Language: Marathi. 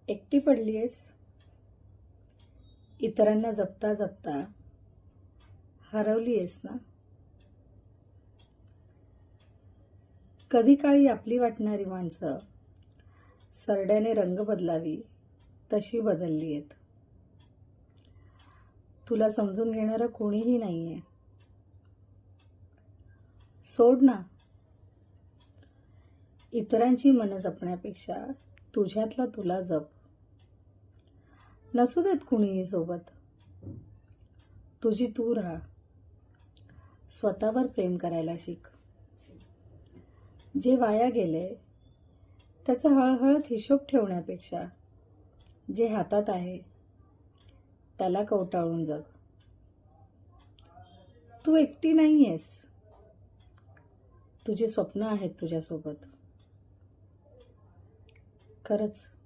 एकटी पडलीयस. इतरांना जपता जपता हरवलीयस ना. कधी काळी आपली वाटणारी माणसं सरड्याने रंग बदलावी तशी बदलली आहेत. तुला समजून घेणारं कोणीही नाहीये. सोड ना. इतरांची मनं जपण्यापेक्षा तुझ्यातला तुला जप. नसू देत कुणीही सोबत, तुझी तू राहा. स्वतःवर प्रेम करायला शिक. जे वाया गेले त्याचा हळहळत हिशोब ठेवण्यापेक्षा जे हातात आहे त्याला कवटाळून जग. तू एकटी नाहीयेस. तुझी स्वप्न आहेत तुझ्यासोबत. खरंच.